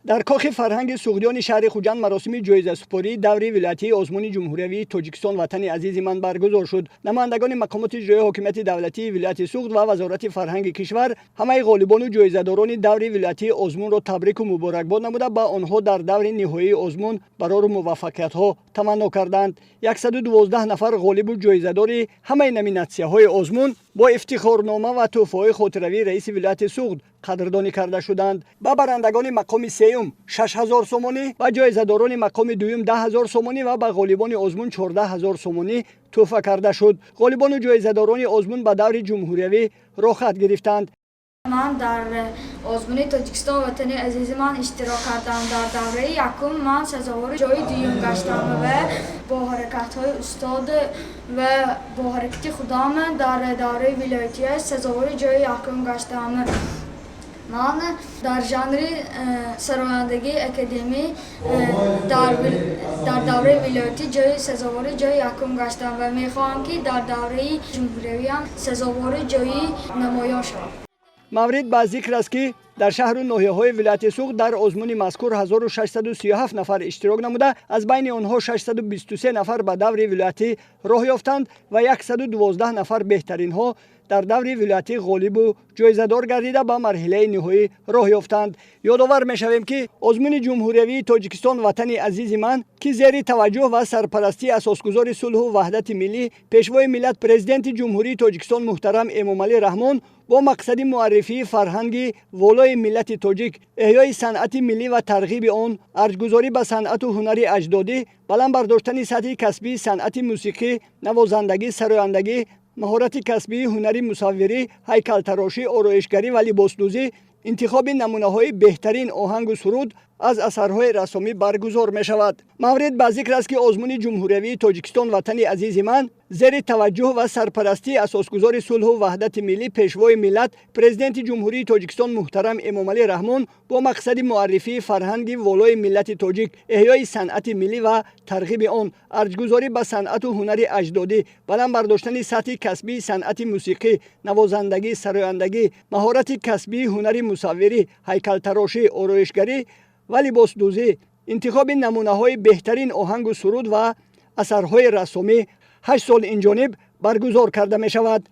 در کاخ فرهنگ سوغدیان شهر خوجند مراسم جایزه سپاری دوره ولایتی آزمون جمهوری تاجیکستان وطن عزیز من برگزار شد. نمایندگان مقامات اجرایی حاکمیت دولتی ولایت سوغد و وزارت فرهنگ کشور همه غالبان و جایزه داران دوره ولایتی آزمون را تبریک و مبارکباد نموده با آنها در دور نهایی آزمون برای موفقیت ها تمنا کردند. 112 نفر غالب و جایزه دار همه نومیناسیون های آزمون با افتخارنامه و تحفه خاطروی رئیس ولایت سوغد قدردانی کرده شدند. با برندگان مقام سوم 6000 سومانی و جایزه داران مقام دوم 10000 سومانی و به غالبان آزمون 14000 سومانی تحفه کرده شد. غالبان و جایزه داران آزمون به دور جمهوری راحت گرفتند. من در آزمون تاجیکستان وطن عزیز من اشتراک کردم. در دوره یکم من سزاوار جای دوم گشتم و با حرکت های استاد و با حرکت خودم در دوره ولایتی سزاوار جای یکم گشتم. من در ژانر سرایندگی اکادمی در دوره ولایتی جای سزاوار جای یکم گشتم و میخواهم که در دوره جمهوری هم سزاوار جای نمایان شوم. مورد به ذکر است که در شهر و ناحیه‌های ولایت سوغد در آزمون مذکور 1637 نفر اشتراک نموده، از بین آنها 623 نفر به دور ولایتی راه یافتند و 112 نفر بهترین ها در دور ولایتی غالب و جایزه دار گردیده به مرحله نهایی راه یافتند. یادآور می‌شویم که آزمون جمهوری تاجیکستان وطن عزیز من که زیر توجه و سرپرستی اساسگزار صلح و وحدت ملی پیشوای ملت پرزیدنت جمهوری تاجیکستان محترم امامعلی رحمان با مقصد معرفی فرهنگ والای ملت تاجیک، احیای صنعت ملی و ترغیب آن، ارزگذاری به صنعت و هنر اجدادی، بلند برداشتن سطح کسبی صنعت موسیقی، نوازندگی، سرایندگی، مهارت کسبی، هنری مصوری، هیکل‌تراشی، آرایشگری و لباسدوزی، انتخاب نمونه‌های بهترین آهنگ و سرود از اثرهای رسامی برگزار می شود. مورد به ذکر است که آزمون جمهوری تاجیکستان وطن عزیز من زیر توجه و سرپرستی اساسگزار صلح و وحدت ملی پیشوای ملت پرزیدنت جمهوری تاجیکستان محترم امامعلی رحمان با مقصد معرفی فرهنگ والای ملت تاجیک، احیای صنعت ملی و ترغیب آن، ارزگذاری به صنعت و هنر اجدادی، بلند برداشتن سطح کسبی صنعت موسیقی، نوازندگی، سرایندگی، مهارت کسبی، هنر مصوری، هیکل‌تراشی، آرایشگری و لباسدوزی، انتخاب نمونه‌های بهترین آهنگ و سرود و اثرهای رسامی 8 سال اینجانب برگزار کرده می شود.